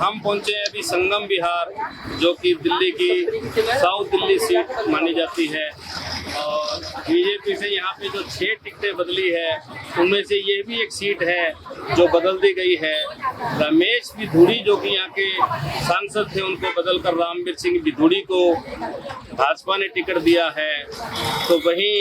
हम पहुंचे हैं अभी संगम विहार, जो कि दिल्ली की साउथ दिल्ली सीट मानी जाती है। और बीजेपी से यहाँ पे जो 6 टिकटें बदली है, उनमें से ये भी एक सीट है जो बदल दी गई है। रमेश भिधुड़ी जो कि यहाँ के सांसद थे, उनको बदलकर रामवीर सिंह भिधुड़ी को भाजपा ने टिकट दिया है। तो वहीं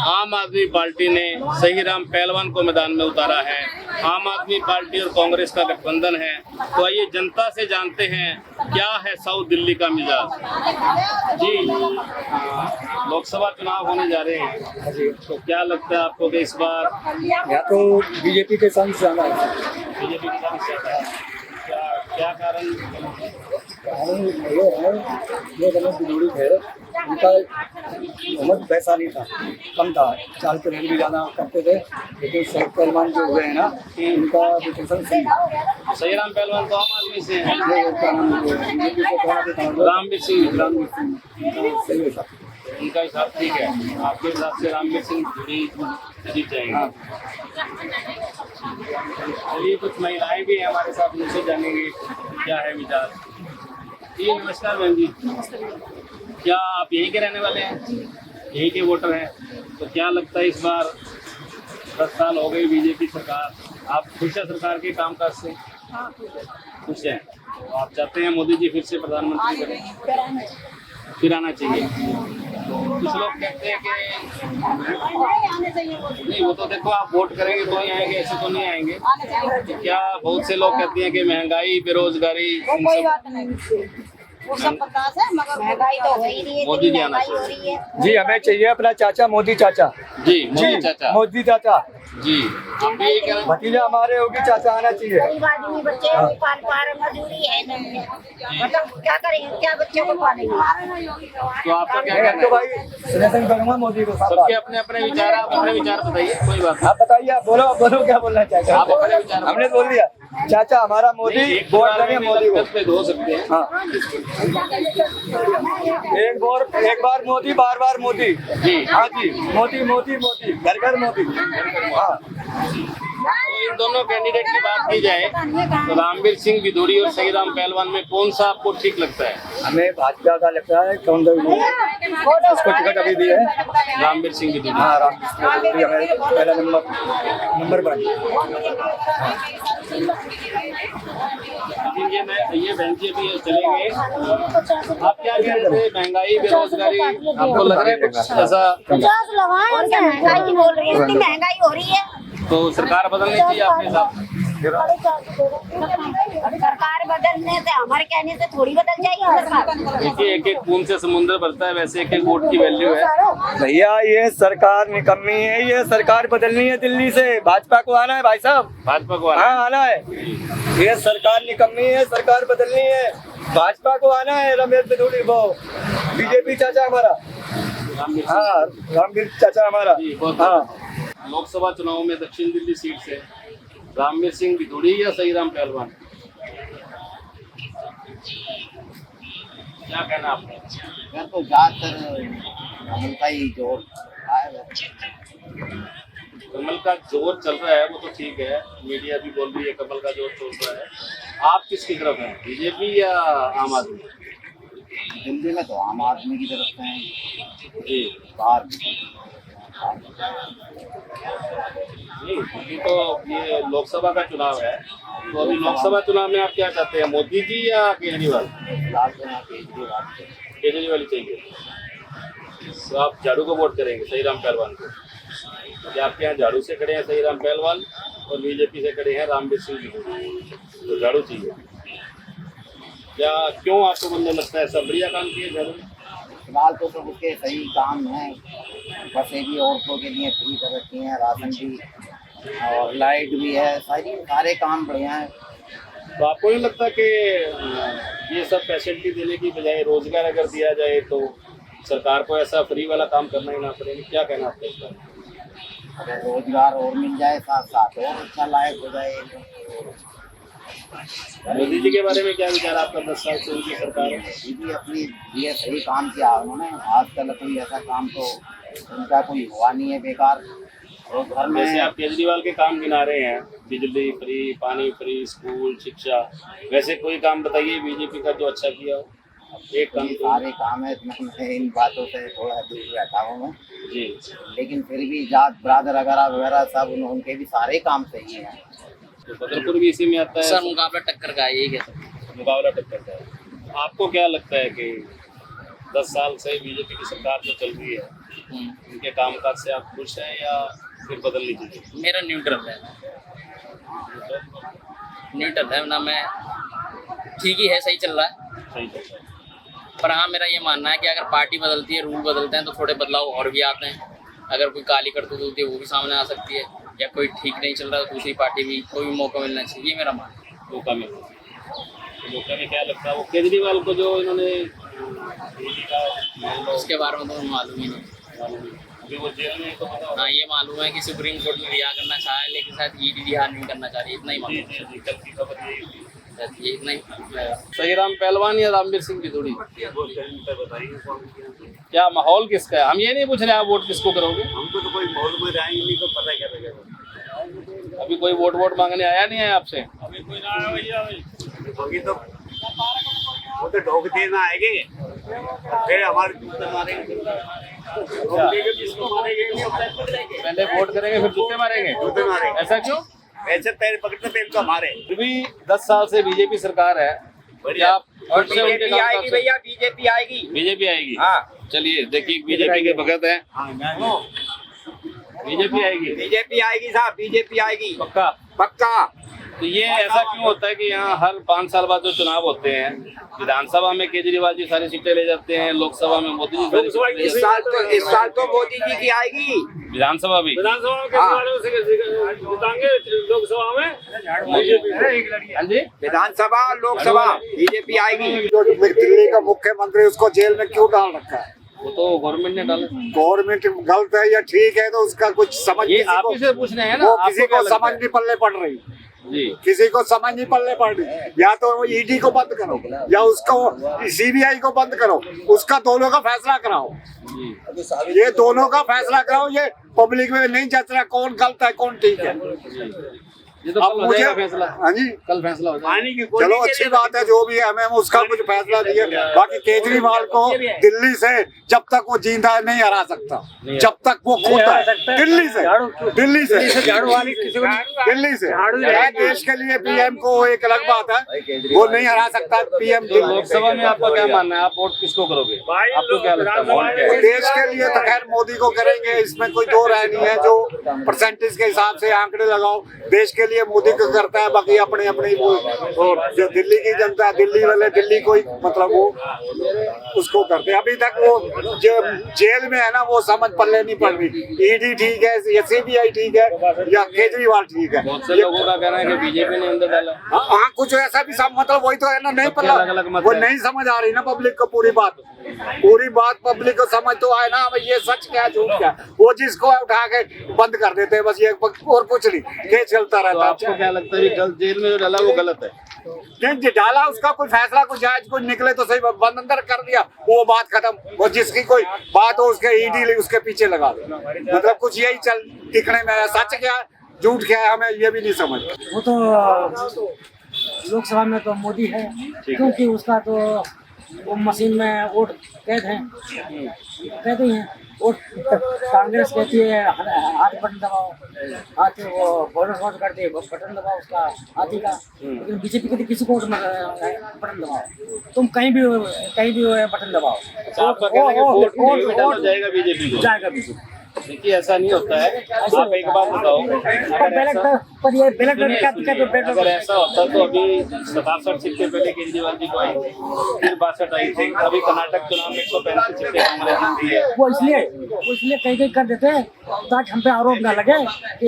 आम आदमी पार्टी ने सहीराम पहलवान को मैदान में उतारा है। आम आदमी पार्टी और कांग्रेस का गठबंधन है। तो आइए जनता से जानते हैं क्या है साउथ दिल्ली का मिजाज। जी, लोकसभा चुनाव होने जा रहे हैं, तो क्या लगता है आपको कि इस बार या तो बीजेपी के संग जाना है। बीजेपी के साथ जाता है? क्या कारण? ये है, ये रमेश भिधुड़ी थे, उनका उम्र पैसा नहीं था, कम था, 40 पे भी जाना करते थे। लेकिन शहीद पहलवान जो हुए हैं ना, उनका विकेशन सही है। सहीराम पहलवान तो आम आदमी से हैं। बीजेपी को थोड़ा देता रामवीर सिंह, सही है साहब। उनका हिसाब ठीक है। आपके हिसाब से रामवीर सिंह भिधुड़ी जीत जाएंगे। चलिए, कुछ महिलाएं भी हैं हमारे साथ, उनसे जानेंगे क्या है विचार। जी नमस्कार बहन जी, क्या आप यहीं के रहने वाले हैं? यहीं के वोटर हैं? तो क्या लगता है इस बार 10 साल हो गई बीजेपी सरकार, आप खुश हैं सरकार के कामकाज से? खुश हैं। तो आप चाहते हैं मोदी जी फिर से प्रधानमंत्री बने? फिर आना चाहिए। तो कुछ लोग कहते हैं कि नहीं, वो तो देखो आप वोट करेंगे तो ही आएंगे, ऐसे तो नहीं आएंगे। तो क्या बहुत से लोग कहते हैं कि महंगाई, बेरोजगारी, कोई बात नहीं, वो सब बर्दाश्त है, मगर महंगाई तो हो ही रही है, मोदी जी आना महंगाई हो रही है। जी, हमें चाहिए अपना चाचा मोदी चाचा। जी मोदी चाचा। मोदी चाचा जी, आप भी ये कह रहे हैं? भतीजा हमारे होगी, चाचा आना चाहिए। गरीब आदमी बच्चे नहीं पाल पा रहे, मजदूरी है नहीं, मतलब क्या करेंगे, क्या बच्चों को पालेंगे। तो आपका क्या कहना तो है? भाई सिलेक्शन करूंगा मोदी को। सबके अपने अपने विचार, आप अपने विचार बताइए, कोई बात नहीं। आप बताइए, आप बोलो, बोलो क्या बोलना चाहते हैं। आप अपने विचार हमने बोल दिया, चाचा हमारा मोदी, एक वोट बार देंगे में मोदी को। पे हो सकते हैं। हाँ, एक बार मोदी, बार बार मोदी। जी हाँ जी, मोदी मोदी मोदी, घर घर मोदी। हाँ, तो इन दोनों कैंडिडेट की बात की जाए तो रामवीर सिंह भिधुड़ी और सहीराम पहलवान में कौन सा आपको ठीक लगता है? हमें भाजपा का लगता है कौन उसको टिकट अभी दी है। रामवीर सिंह भिधुड़ी। हाँ, राम हमें पहला नंबर बन। ये बहन जी अभी चलेंगे। आप क्या कह रहे थे? महंगाई, बेरोजगारी, आपको लग रहा है कुछ ऐसा? 50 लगाए और क्या महंगाई की बोल रही है, इतनी महंगाई हो रही है। तो सरकार बदलनी चाहिए आपके हिसाब से? सरकार बदलने से, हमारे कहने से थोड़ी बदल जाएगी सरकार। देखिए, एक एक बूंद से समुद्र भरता है, वैसे एक एक वोट की वैल्यू है। भैया ये सरकार निकम्मी है, ये सरकार बदलनी है दिल्ली से। भाजपा को आना है भाई साहब, भाजपा को हाँ आना है। ये सरकार निकम्मी है, सरकार बदलनी है, भाजपा को आना है। रमेश भिधुड़ी वो बीजेपी चाचा हमारा, हाँ रामवीर चाचा हमारा। हाँ, लोकसभा चुनाव में दक्षिण दिल्ली सीट से रामवीर सिंह भिधुड़ी या सहीराम पहलवान, क्या कहना आपका? मैं तो ज्यादातर कमल का ही जोर आएगा। कमल का जोर चल रहा है, वो तो ठीक है, मीडिया भी बोल रही है कमल का जोर चल रहा है। आप किसकी तरफ हैं, बीजेपी या आम आदमी? दिल्ली में तो आम आदमी की तरफ हैं जी, बाहर नहीं दिल्ली तो ये लोकसभा का चुनाव है, तो अभी लोकसभा चुनाव में आप क्या चाहते हैं, मोदी जी या केजरीवाल? केजरीवाल चाहिए। तो आप झाड़ू को वोट करेंगे, सहीराम पहलवान को? क्या आपके यहाँ झाड़ू से खड़े हैं सहीराम पहलवान और बीजेपी से खड़े हैं रामवीर सिंह भिधुड़ी, तो झाड़ू चाहिए क्या? क्यों आपको मतलब लगता है सब बढ़िया काम किए झाड़ू? फिलहाल तो उसके सही काम है, बसें भी औरतों के लिए फ्री कर रखी हैं, राशन भी और लाइट भी है, सारे काम बढ़िया हैं। तो आपको नहीं लगता कि ये सब फैसिलिटी देने की बजाय रोजगार अगर दिया जाए तो सरकार को ऐसा फ्री वाला काम करना ही ना पड़े? क्या कहना आपका इस बार? अगर रोजगार और मिल जाए साथ साथ और अच्छा लायक हो जाए। मोदी जी के बारे में क्या विचार आपका? 10 साल से उनकी सरकार है। दीदी अपनी लिए सही काम किया उन्होंने, आजकल कोई ऐसा काम तो उनका कोई हुआ नहीं है बेकार। और घर में जैसे आप केजरीवाल के काम गिना रहे हैं, बिजली फ्री, पानी फ्री, स्कूल, शिक्षा, वैसे कोई काम बताइए बीजेपी का जो अच्छा किया हो। एक काम तो सारे काम है, मैं इन बातों से थोड़ा दूर रहता हूँ मैं, जी। लेकिन फिर भी जात ब्रादर वगैरह सब उनके भी सारे काम सही हैं। तो बदरपुर भी इसी में आता है। सर मुकाबला टक्कर का है, यही कह सकते हैं। मुकाबला टक्कर का है। आपको क्या लगता है कि 10 साल से बीजेपी की सरकार जो चल रही है, उनके कामकाज से आप खुश हैं या फिर बदलनी चाहिए? मेरा न्यूट्रल है, न्यूट्रल है ना, मैं ठीक ही है, सही चल रहा है। सही चल रहा है। पर हाँ, मेरा ये मानना है कि अगर पार्टी बदलती है, रूल बदलते हैं तो थोड़े बदलाव और भी आते हैं। अगर कोई काली करतूत होती है वो भी सामने आ सकती है, या कोई ठीक नहीं चल रहा तो दूसरी पार्टी भी कोई भी मौका मिलना चाहिए, ये मेरा मानना है। मौका में क्या लगता है वो केजरीवाल को जो इन्होंने उसके बारे में तो मालूम ही नहीं। अभी वो जेल में तो पता होगा। हाँ, ये मालूम है कि सुप्रीम कोर्ट में रिहा करना चाहा है, लेकिन शायद ईडी रिहा नहीं करना चाह रही, इतना ही जी मालूम जी जी, कल की खबर यही थी। है, ये इतना ही। सही राम पहलवान या रामवीर सिंह की जोड़ी क्या माहौल किसका है? हम ये नहीं पूछ रहे आप वोट किसको करोगे, हमको तो कोई माहौल में रहेंगे नहीं तो पता क्या लगेगा। अभी कोई वोट मांगने आया नहीं है आपसे? अभी कोई ना आया भैया, अभी तो वो तो ढोकते ना आएंगे, फिर हमारे जूते मारेंगे, जिसको मारेंगे पहले वोट करेंगे फिर जूते मारेंगे? जूते मारेंगे। ऐसा क्यों? ऐसे पैर पकड़ते थे इनको हमारे। फिर भी 10 साल से बीजेपी सरकार है, क्या आप और फिर से उनके बीजेपी कामकाज आएगी से- भैया, बीजेपी आएगी। बीजेपी आएगी? हाँ, चलिए देखिए बीजेपी के भगत हैं, बीजेपी आएगी बीजेपी आएगी साहब, बीजेपी आएगी पक्का। पक्का। तो ये ऐसा क्यों होता है कि यहाँ हर 5 साल बाद जो चुनाव होते हैं, विधानसभा में केजरीवाल जी सारी सीटें ले जाते हैं, लोकसभा में मोदी जी सारी सीटें ले इस जाते हैं। साल तो मोदी जी की आएगी विधानसभा भी? हाँ जी, विधानसभा और लोकसभा बीजेपी आएगी। जो दिल्ली का मुख्यमंत्री उसको जेल में क्यों डाल रखा है? वो तो गवर्नमेंट ने डाला। गवर्नमेंट गलत है या ठीक है तो उसका कुछ समझ ये किसी आप को- ही से पूछ रहे हैं ना, वो आपको किसी क्या को लगता समझ है? नहीं पल्ले पड़ रही, जी, किसी को समझ नहीं पल्ले पड़ रही। या तो ईडी को बंद करो या उसको सीबीआई को बंद करो, उसका दोनों का फैसला कराओ। जी, ये दोनों का फैसला कराओ, ये पब्लिक में नहीं जच रहा कौन गलत है कौन ठीक है। ये तो अब कल हो मुझे जाएगा फैसला, हाँ जी, कल फैसला हो जाएगा। चलो अच्छी बात है, जो भी है हमें उसका कुछ फैसला दिए। बाकी केजरीवाल को दिल्ली से जब तक वो जिंदा है नहीं हरा सकता, जब तक वो खुद है दिल्ली से दिल्ली से चाहे देश के लिए पीएम को एक अलग बात है, वो नहीं हरा सकता पीएम। तो लोकसभा में आपका क्या मानना है, आप वोट किसको करोगे? आपको क्या लगता है वोट क्या है? देश के लिए तो खैर मोदी को करेंगे, इसमें कोई दो राय नहीं है। जो परसेंटेज के हिसाब से आंकड़े लगाओ, देश के लिए मोदी को करता है, बाकी अपने अपने वो। और जो दिल्ली की जनता, दिल्ली वाले दिल्ली को ही मतलब वो उसको करते हैं। अभी तक वो जो जेल में है ना, वो समझ पल्ले नहीं पड़ रही, ईडी ठीक है या सीबीआई ठीक है या केजरीवाल ठीक है। बहुत से लोगों का कहना है कि बीजेपी ने अंदर डाला। हाँ, कुछ ऐसा भी सब मतलब वही तो है ना, नहीं पता, अलग-अलग मत वो है। नहीं समझ आ रही ना पब्लिक को पूरी बात पब्लिक को समझ तो आए ना, भाई ये सच क्या झूठ क्या। वो जिसको है उठा के बंद कर देते हैं बस, ये और कुछ नहीं, केस चलता तो रहता है। आपको क्या लगता है कि जेल में जो डाला वो गलत है? नहीं डाला, उसका कोई फैसला कुछ जायज कुछ निकले तो सही, बंद अंदर कर दिया, वो बात खत्म। वो जिसकी कोई बात हो उसके ईडी उसके पीछे लगा दो, मतलब कुछ यही चल दिखने में है। सच क्या है झूठ क्या है हमें ये भी नहीं समझ। वो तो लोकसभा में तो मोदी है, क्योंकि उसका तो वो मशीन में वोट कैद है, कहते ही हैं वोट। कांग्रेस कहती है हाथ बटन दबाओ, हाथ वो बोनस वोट करती है बटन दबाओ उसका हाथी का। लेकिन बीजेपी कहती किसी को वोट बटन दबाओ, तुम कहीं भी बटन दबाओ, आपका कहना है कि वोट में डाला जाएगा बीजेपी को? जाएगा बीजेपी। देखिए ऐसा नहीं होता है। आप एक बात बताओ, पर ये बैलेट का अगर ऐसा होता तो अभी 67 सीटें पहले केजरीवाल जी को आई थी, फिर 62 आई थी, अभी कर्नाटक चुनाव में 135 सीटें कांग्रेस जीती है। वो इसलिए कहीं कर देते हैं ताकि हम पे आरोप ना लगे कि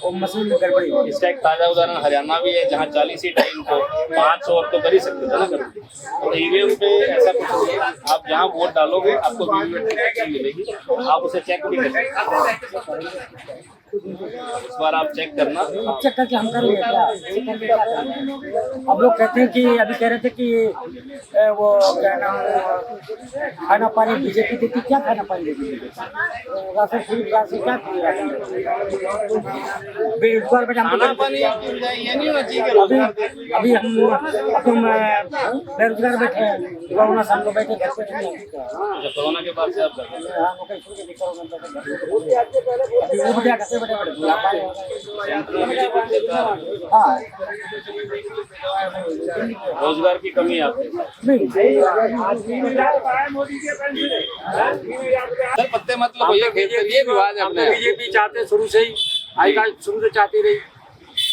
वो मशीन में गड़बड़ी हो। इसका एक ताजा उदाहरण हरियाणा भी है, जहाँ 40 सीट है इनको, 5 और तो कर ही सकते थे ना कर। तो ईवीएम पे ऐसा कुछ नहीं है, आप जहाँ वोट डालोगे आपको वीवीपैट मिलेगी, आप उसे चेक भी कर सकते हैं। इस बार आप चेक करना। अब चेक करके हम करेंगे क्या? चेक करके क्या करेंगे? अब लोग कहते हैं कि अभी कह रहे थे कि वो क्या नाम खाना पानी बीजेपी देती, क्या खाना पानी देती? राशन फ्री राशन क्या बेरोजगार बैठे हम खाना पानी ये नहीं होना चाहिए कि रोजगार दे। अभी हम बेरोजगार बैठे हैं, कोरोना से हम लोग बैठे घर पे नहीं। अच्छा, कोरोना के बाद से आप घर पे हैं। अभी वो बढ़िया कैसे बड़े बड़े हाँ रोजगार की कमी है आपके साथ। सर पत्ते मतलब ये खेत ये विवाद है अपने। बीजेपी चाहते शुरू से ही आएगा, शुरू से चाहती रही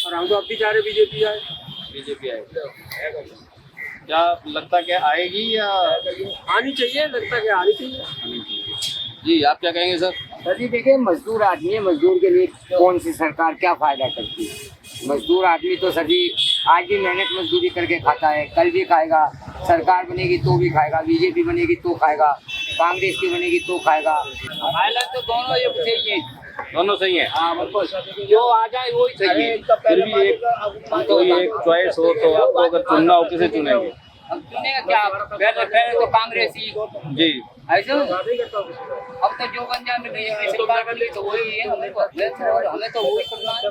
और हम तो अब भी चाह रहे बीजेपी आए। बीजेपी आएगी क्या लगता क्या आएगी या आनी चाहिए, लगता है आनी चाहिए। जी आप क्या कहेंगे सर? सर जी देखिए, मजदूर आदमी है, मजदूर के लिए कौन सी सरकार क्या फायदा करती है? मजदूर आदमी तो सर जी आज भी मेहनत मजदूरी करके खाता है, कल भी खाएगा। सरकार बनेगी तो भी खाएगा, बीजेपी बनेगी तो खाएगा, कांग्रेस की बनेगी तो खाएगा। हालांकि तो दोनों ये सही है, दोनों सही है। हाँ बिल्कुल, जो आ जाए वही सही है। फिर भी एक कोई एक चॉइस हो तो आपको अगर चुनना हो किसे चुनेंगे? अब चुनेगा क्या? पहले तो कांग्रेस ही जी ऐसे अब तो जो बन जाए तो वही है, हमें तो वही करना है।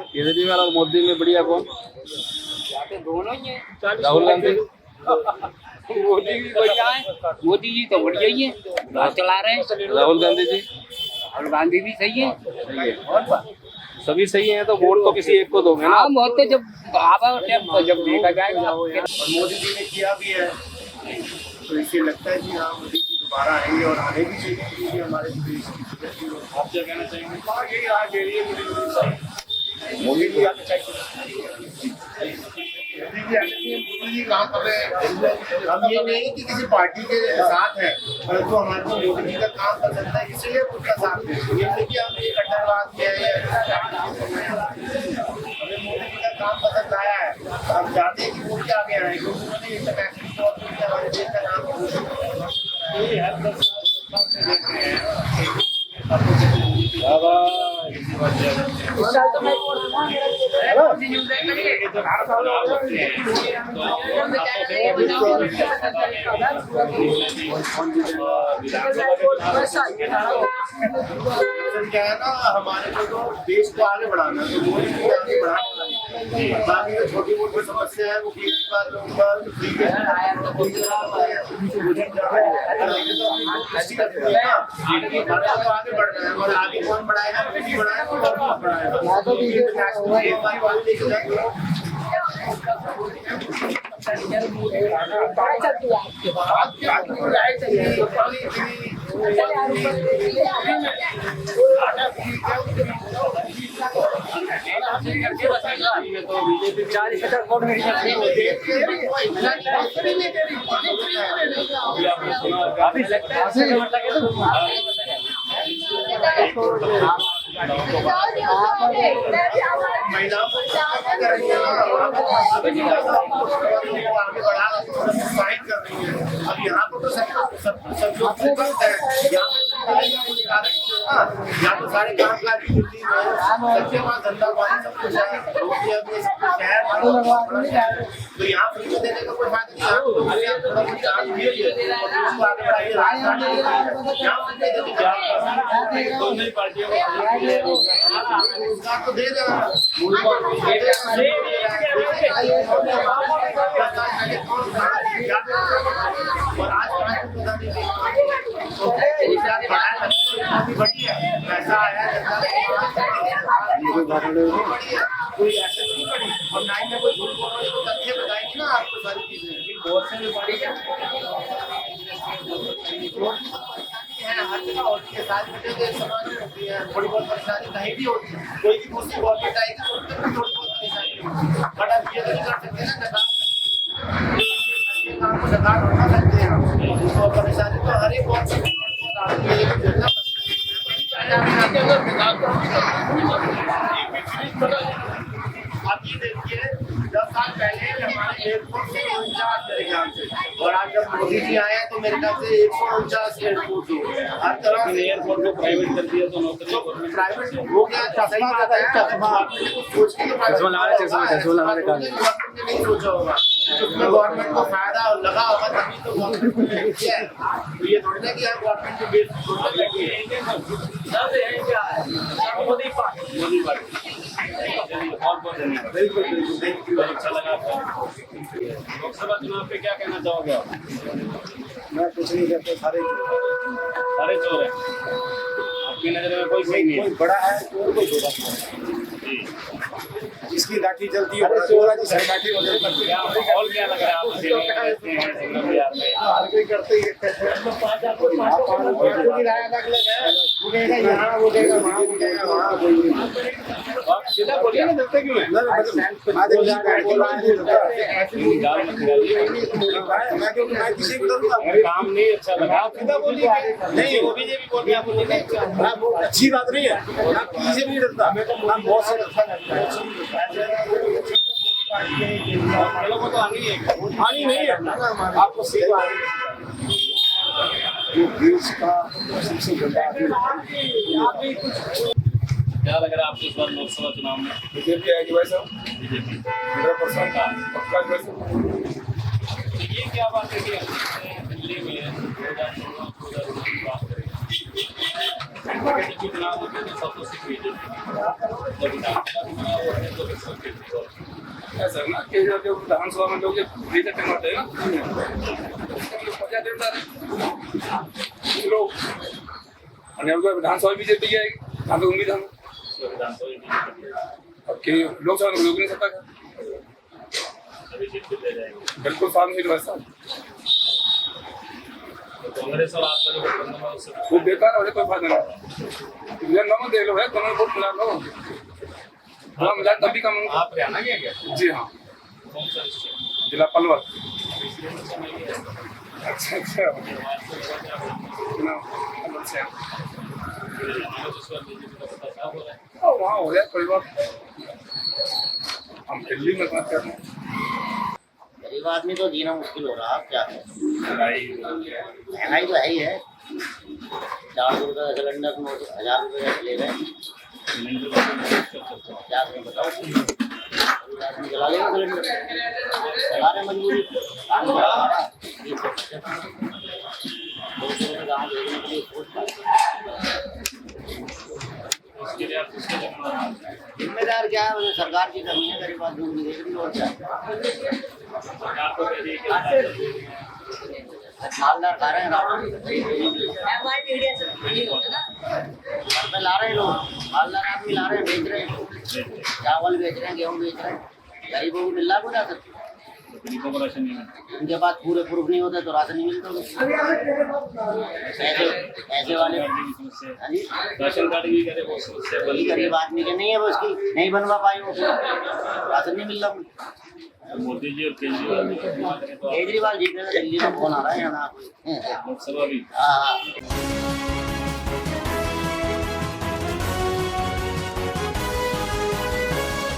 केजरीवाल और मोदी में बढ़िया कौन? दोनों ही है। राहुल गांधी। मोदी भी बढ़िया है, मोदी जी तो बढ़िया ही है, राज चला रहे हैं। राहुल गांधी जी राहुल गांधी भी सही है। सही है। सभी सही हैं तो वोट तो किसी एक को दोगे ना? हाँ बहुत तो जब जब देखा जाएगा। और मोदी जी ने किया भी है, तो इससे लगता है कि हाँ मोदी जी दोबारा आएंगे और आने भी चाहिए, क्योंकि हमारे देश की आप क्या कहना चाहेंगे? यही आज दे रही है मोदी जी आने चाहिए। मोदी जी काम कर रहे हैं। हम ये नहीं कि किसी पार्टी के साथ हैं, परंतु हमारे को मोदी जी का काम पसंद है, इसलिए उनका साथ है। ये नहीं कि हम ये कट्टरवाद में है, हमें मोदी जी का काम पसंद आया है। हम चाहते हैं कि वो भी आगे आए, क्योंकि उन्होंने इंटरनेशनल तौर पर हमारे देश का नाम हर 10 साल से देख रहे हैं। क्या है ना, हमारे को तो देश को आगे बढ़ाना है, तो मोदी जी आगे बढ़ाना है। बाकी जो छोटी मोटी समस्या है वो केजरीवाल लोग आगे बढ़ना है, और आगे कौन बढ़ाएगा? मोदी बढ़ाएगा और कौन बढ़ाएगा? महिलाओं को कर रही है ना, आगे बढ़ा साइन कर रही है। अब यहाँ पर तो सब लोग है, यहाँ तो सारे काम काज की दिल्ली में सबके पास धंधा पानी सब कुछ है, तो यहाँ फ्री में देने का कोई फायदा नहीं। यहाँ थोड़ा कुछ चार्ज दिए उसको आगे बढ़ाइए। दोनों पार्टियों को दे देना, और आज बढ़िया पैसा आया, कोई ऐसे नहीं पड़ी और ना ही में कोई झूठ बोल रहे, तथ्य बताएंगे ना आपको सारी चीजें। बहुत से भी पड़ी है, हर जगह होती है, सारी चीजें समाज में होती है। थोड़ी बहुत परेशानी कहीं भी होती है, कोई भी दूसरी गवर्नमेंट आएगी तो उसमें भी थोड़ी बहुत परेशानी होती है, बट आप ये तो नहीं कर सकते ना, काम को नकार उठा सकते हैं हम, तो परेशानी तो हर एक बहुत सी आप ये देखिए 10 साल पहले हमारे एयरपोर्ट से 49 मेरे ख्याल से, और आज जब मोदी जी आए हैं तो मेरे ख्याल से 149 एयरपोर्ट हो गए। हर तरह से एयरपोर्ट को प्राइवेट कर दिया तो नौकरी प्राइवेट हो गया। चश्मा आता है, चश्मा सोच के चश्मा लगा रहे, चश्मा लगा रहे कान में। नहीं सोचा होगा, उसमें गवर्नमेंट को फायदा लगा होगा तभी तो गवर्नमेंट ने किया है। तो ये थोड़ी ना कि यार गवर्नमेंट के बेस मोदी पार्टी बहुत बहुत धन्यवाद। बिल्कुल बिल्कुल, थैंक यू। अच्छा लगा आपका। लोकसभा चुनाव पे क्या कहना चाहोगे आप? मैं कुछ नहीं कहता, सारे सारे चोर हैं आपकी नजर में? कोई सही नहीं है? कोई बड़ा है चोर, कोई छोटा है। जिसकी लाठी चलती है बड़ा चोर है, जिसकी लाठी नहीं चलती क्या माहौल क्या लग रहा है? आप अकेले रहते हैं संगम बिहार में, कोई करते ही आप सीधा बोलिए ना, डरते क्यों हैं? गाल मत निकालिए। मैं किसी को डरूंगा? अगर काम नहीं अच्छा लगा आप सीधा बोलिए। नहीं, वो बीजेपी बोल रही है, आप बोलिए नहीं। वो अच्छी बात नहीं है। आप किसी से भी नहीं डरता, मैं बहुत से डरता है। लोगों को तो आनी है, हानि नहीं है, आपको सीख आ रही है। जो देश का सबसे बड़ा क्या लग रहा है आपको इस बार लोकसभा चुनाव में? बीजेपी आएगी वैसा बीजेपी 100% का पक्का वैसा। ये क्या बात है कि दिल्ली में 2016 की बात करें चुनाव होते तो सब कुछ बीजेपी, जब विधानसभा चुनाव होते तो सब केजरीवाल। ऐसा ना केजरीवाल के विधानसभा में लोग बीजेपी में होते हैं लोग, विधानसभा बीजेपी की आएगी, यहाँ तो उम्मीद हम विधानसभा अब कि लोकसभा में रोक नहीं सकता। अभी जीत के ले जाएंगे बिल्कुल साफ नहीं वैसा, तो कांग्रेस और आपका जो गठबंधन है उससे वो बेकार हो जाए, कोई फायदा नहीं। नंबर दे लो है, दोनों वोट मिला लो, हाँ मिला तभी कम। आप हरियाणा के क्या? जी हाँ, कौन सा डिस्ट्रिक्ट? जिला पलवल। अच्छा अच्छा वहाँ हो रहा है कोई बात। हम दिल्ली में बात कर रहे हैं। गरीब आदमी तो जीना मुश्किल हो रहा है। क्या है, महंगाई तो है ही है। 400 रुपये का सिलेंडर में 1000 रुपये का ले गए, क्या करें बताओ। गरीब आदमी जला लेगा सिलेंडर, चला रहे मजबूरी। गाँव भेजने के लिए सोच उसके लिए आप किसके जिम्मेदार हैं? जिम्मेदार क्या है, वो सरकार की करनी है। गरीब आदमी की देख रही और क्या। सरकार को कह रही है कि मालदार खा रहे हैं, घर पे ला रहे हैं लोग, मालदार आदमी ला रहे हैं, बेच रहे हैं, चावल बेच रहे हैं, गेहूँ बेच रहे हैं। गरीबों को मिल रहा है राशन, गरीबों को राशन नहीं मिलता। उनके पास पूरे प्रूफ नहीं होते तो राशन नहीं मिलता। ऐसे वाले हाँ जी, राशन कार्ड की करे वो समस्या वही गरीब आदमी के नहीं है, वो उसकी नहीं बनवा पाई, वो राशन नहीं मिल रहा। मोदी जी और केजरीवाल जी की बात करें तो केजरीवाल जी का दिल्ली में फोन आ रहा है यहाँ लोकसभा भी हाँ।